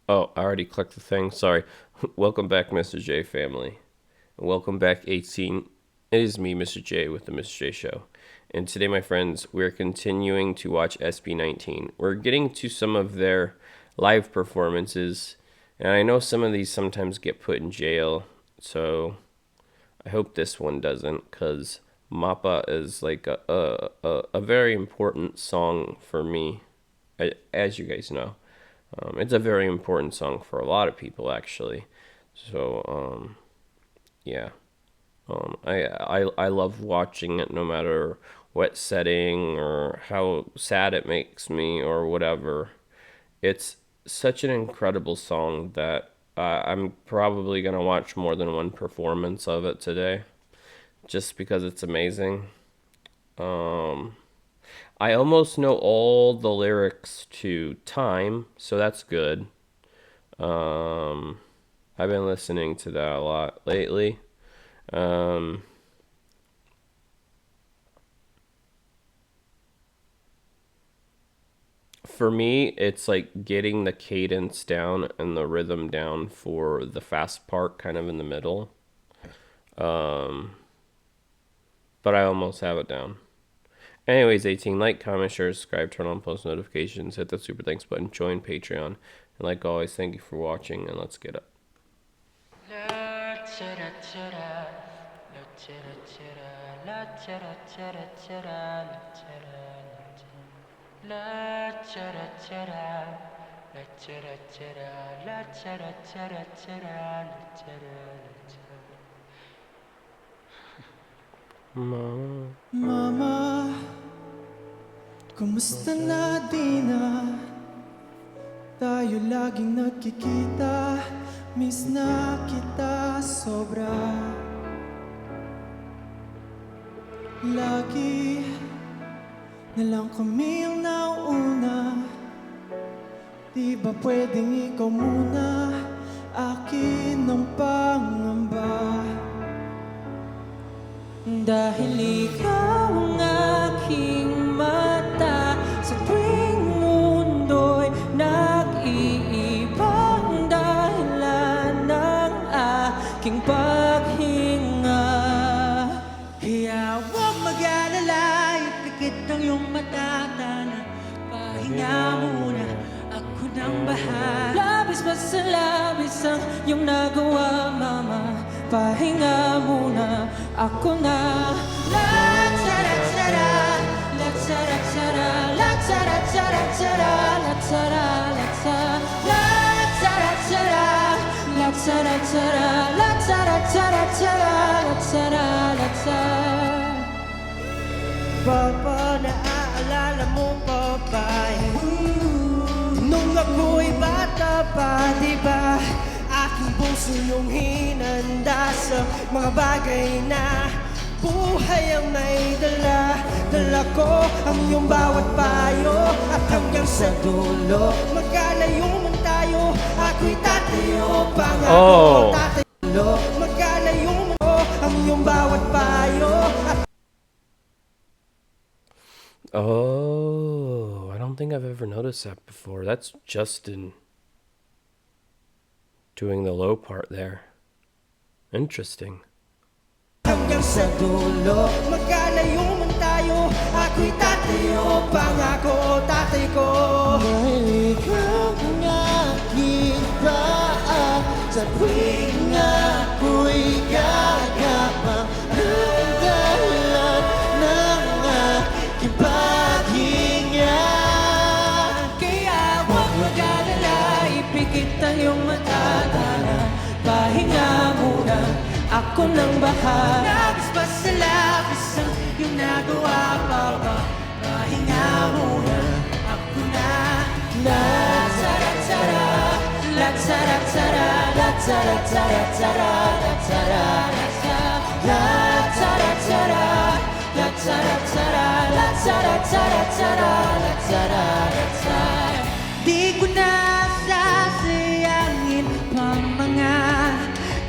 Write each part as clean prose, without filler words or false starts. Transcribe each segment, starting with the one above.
Oh, I already clicked the thing. Sorry. Welcome back, Mr. J family. And welcome back, 18. It is me, Mr. J, with the Mr. J Show. And today, my friends, we're continuing to watch SB19. We're getting to some of their live performances. And I know some of these sometimes get put in jail. So I hope this one doesn't, because MAPA is like a very important song for me, as you guys know. It's a very important song for a lot of people, actually. So, yeah. I love watching it no matter what setting or how sad it makes me or whatever. It's such an incredible song that I'm probably going to watch more than one performance of it today just because it's amazing. I almost know all the lyrics to Time, so that's good. I've been listening to that a lot lately. For me, it's like getting the cadence down and the rhythm down for the fast part kind of in the middle. But I almost have it down. Anyways, 18, like, comment, share, subscribe, turn on post notifications, hit the super thanks button, join Patreon. And like always, thank you for watching, and let's get up. Mama. Mama, kumusta na di na? Tayo laging nagkikita, miss na kita sobra. Lagi na lang kami ang nauuna. Di ba pwedeng ikaw muna, akin ang pangamba? Dahil ikaw ang aking mata, sa tuwing mundo'y nag-iibang dahilan ng aking paghinga. Kaya huwag mag-alala, ipikit ang iyong mata, tana, pahinga muna, ako nang bahala. Labis pa sa labis ang iyong nagawa, mama, pahinga muna, ako na. La-tara-tara, la-tara-tara, la-tara-tara-tara, la-tara-tara, la-tara-tara, la-tara-tara, la-tara-tara-tara, la-tara-tara. Papa, naaalala mo pa ba nung ako'y bata pa, diba? Aking puso yung hinanda sa mga bagay na buhay ang may dala. Dala ko ang iyong bawat payo, at hanggang sa dulo magkalayo man tayo, ako'y tatayo, pangako tatayo. Magkalayo man ang iyong bawat payo. Oh, I don't think I've ever noticed that before. That's Justin doing the low part there. Interesting. Hanggang sa dulo magkalayo man tayo, ako'y tatayo, pangako tatay ko. Dahil ikaw ang aking paa, sa tuwing ako'y gagapang ng dahilan ng aking paghinga. Kaya huwag mag-alala, ipikit ang iyong mata, pahinga muna, ako nang bahala. Labis pa sa labis ang iyong nagawa, papa, pahinga muna, ako na. La-tara-tara, la-tara-tara, la-tara-tara-tara, la-tara-tara, la-tara-tara, la-tara-tara, la-tara-tara-tara, la-tara-tara. Di ko na sasayangin pang mga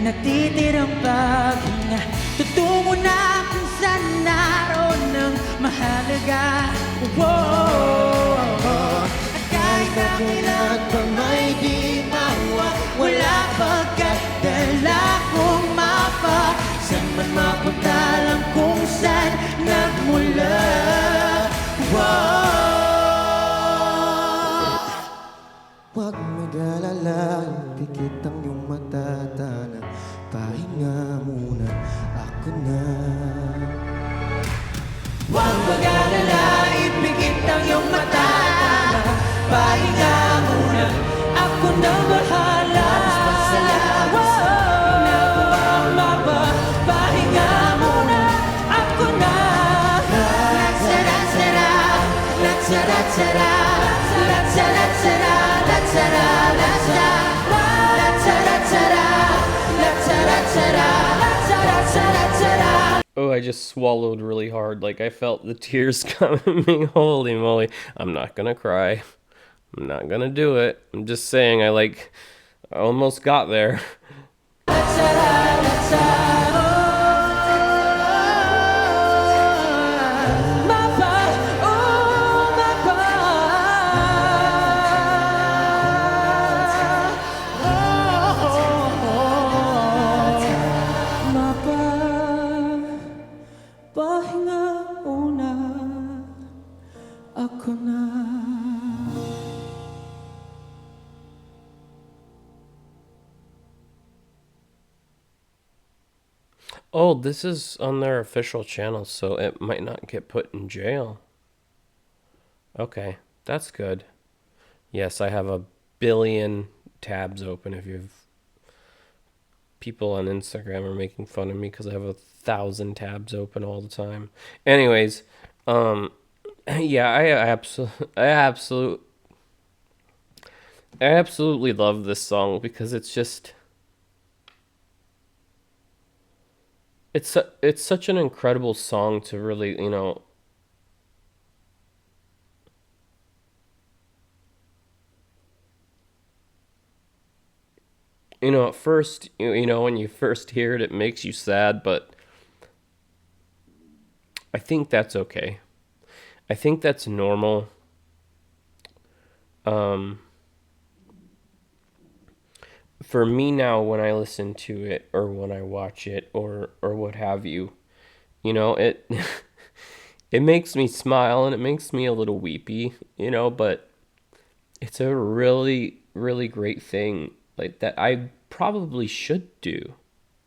natitirang paghinga. Tutungo na kung saan naroon ng mahalaga. At kahit ang ilan pa may di mahalaga, mapunta lang kung saan nagmula. Huwag mag-alala, pikit ang iyong mata, tana, pahinga muna, ako na. Huwag mag-alala, ipikit ang iyong mata, tana, pahinga muna, ako na bahala. MAPA, pahinga muna, ako na. Latsara-tsara, latsara-tsara, latsara-tsara, latsara, latsara, latsara-tsara, latsara-tsara, latsara-tsara. Oh, I just swallowed really hard. Like, I felt the tears coming. Holy moly. I'm not gonna cry. I'm not gonna do it. I'm just saying, I almost got there. Pahinga muna, ako na. Oh, this is on their official channel, so it might not get put in jail. Okay, that's good. Yes, I have a billion tabs open. If you've people on Instagram are making fun of me because I have 1,000 tabs open all the time. Anyways, yeah, I absolutely love this song because it's just it's such an incredible song to really, at first, when you first hear it, it makes you sad, but I think that's okay. I think that's normal. For me now, when I listen to it or when I watch it or what have you, it it makes me smile and it makes me a little weepy, but it's a really, really great thing like that I probably should do,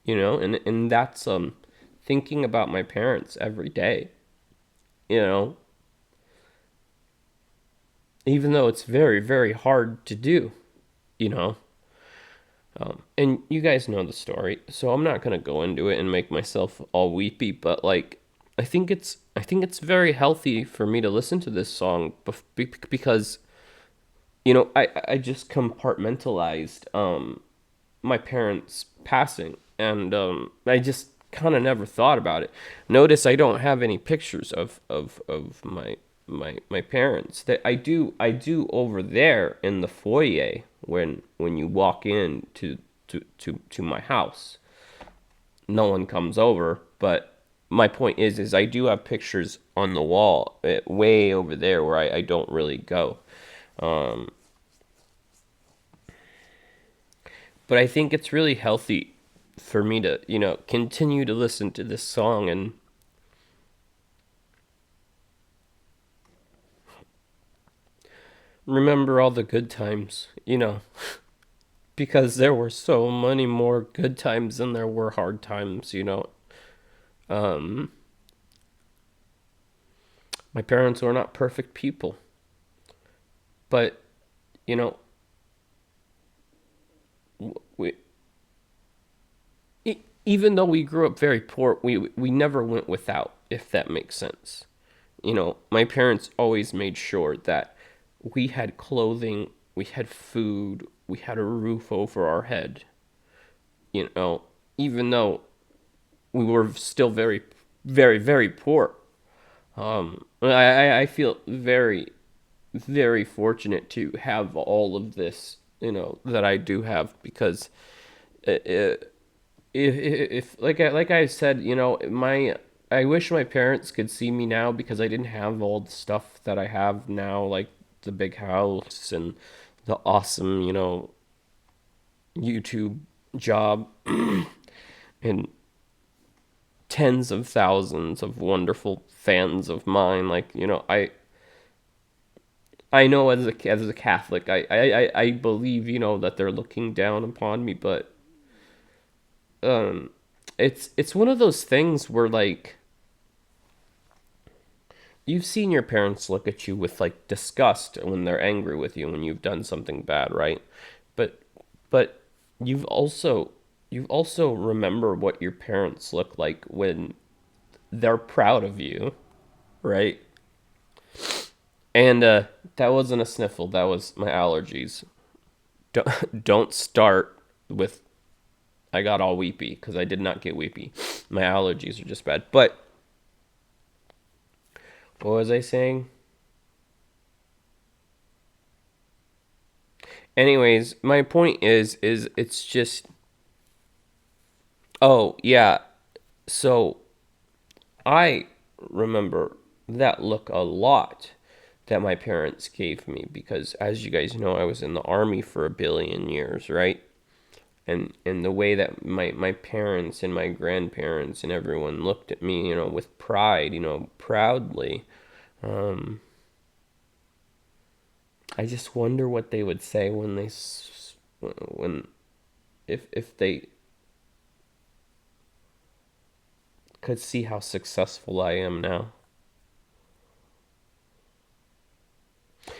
and that's thinking about my parents every day, you know, even though it's very, very hard to do, you know. And you guys know the story, so I'm not gonna go into it and make myself all weepy. But like, I think it's very healthy for me to listen to this song because I just compartmentalized my parents passing, and I just kind of never thought about it. Notice I don't have any pictures of my parents. That I do over there in the foyer when you walk in to my house. No one comes over, but my point is I do have pictures on the wall way over there where I don't really go. But I think it's really healthy for me to, continue to listen to this song and remember all the good times, because there were so many more good times than there were hard times. My parents were not perfect people, but, you know, we even though we grew up very poor, we never went without, if that makes sense. My parents always made sure that we had clothing, we had food, we had a roof over our head. Even though we were still very, very, very poor. I feel very, very fortunate to have all of this, that I do have because it, if like I said, my I wish my parents could see me now because I didn't have all the stuff that I have now, like the big house and the awesome, YouTube job and tens of thousands of wonderful fans of mine. Like, I know as a Catholic, I believe, that they're looking down upon me, but um, it's one of those things where, like, you've seen your parents look at you with, like, disgust when they're angry with you when you've done something bad, right? But but you've also you also remember what your parents look like when they're proud of you, right? And that wasn't a sniffle. That was my allergies. Don't start with I got all weepy, because I did not get weepy. My allergies are just bad. But what was I saying? Anyways, my point is it's just, oh yeah. So I remember that look a lot that my parents gave me, because as you guys know, I was in the army for a billion years, right? And the way that my parents and my grandparents and everyone looked at me, with pride, proudly. um I just wonder what they would say when when if they could see how successful I am now.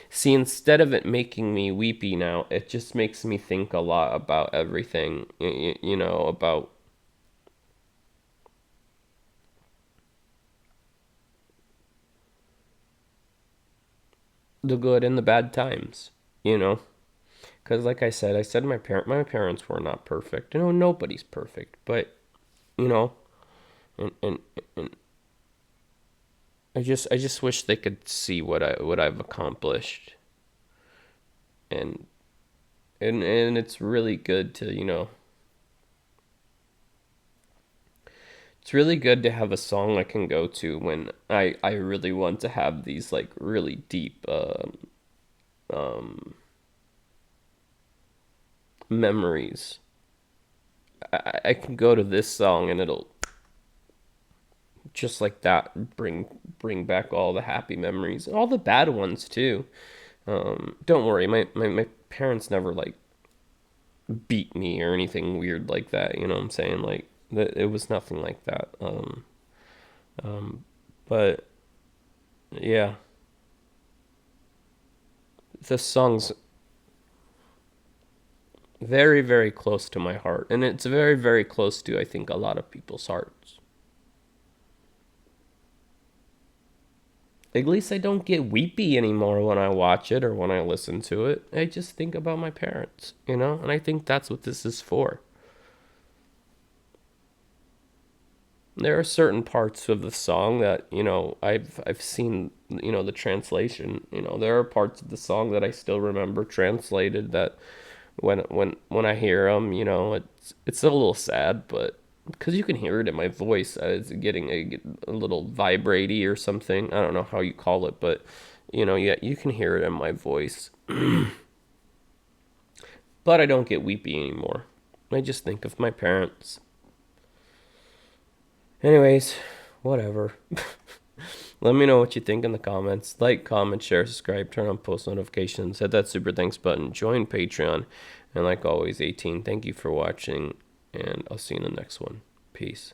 See, instead of it making me weepy now, it just makes me think a lot about everything, about the good and the bad times, you know? Because, like I said my parents were not perfect. Nobody's perfect, but, you know, and I just wish they could see what I've accomplished, and and it's really good to, it's really good to have a song I can go to when I really want to have these, like, really deep um, memories. I can go to this song and it'll just like that bring back all the happy memories, all the bad ones too. Don't worry, my parents never, like, beat me or anything weird like that. You know what I'm saying? Like, it was nothing like that. But yeah, this song's very, very close to my heart, and it's very, very close to, I think, a lot of people's hearts. At least I don't get weepy anymore when I watch it or when I listen to it. I just think about my parents, and I think that's what this is for. There are certain parts of the song that, I've seen, the translation. There are parts of the song that I still remember translated, that when I hear them, it's a little sad, but because you can hear it in my voice, it's getting a little vibratey or something. I don't know how you call it, but, yeah, you can hear it in my voice. But I don't get weepy anymore. I just think of my parents. Anyways, whatever. Let me know what you think in the comments. Like, comment, share, subscribe, turn on post notifications, hit that super thanks button, join Patreon, and like always, 18, thank you for watching, and I'll see you in the next one. Peace.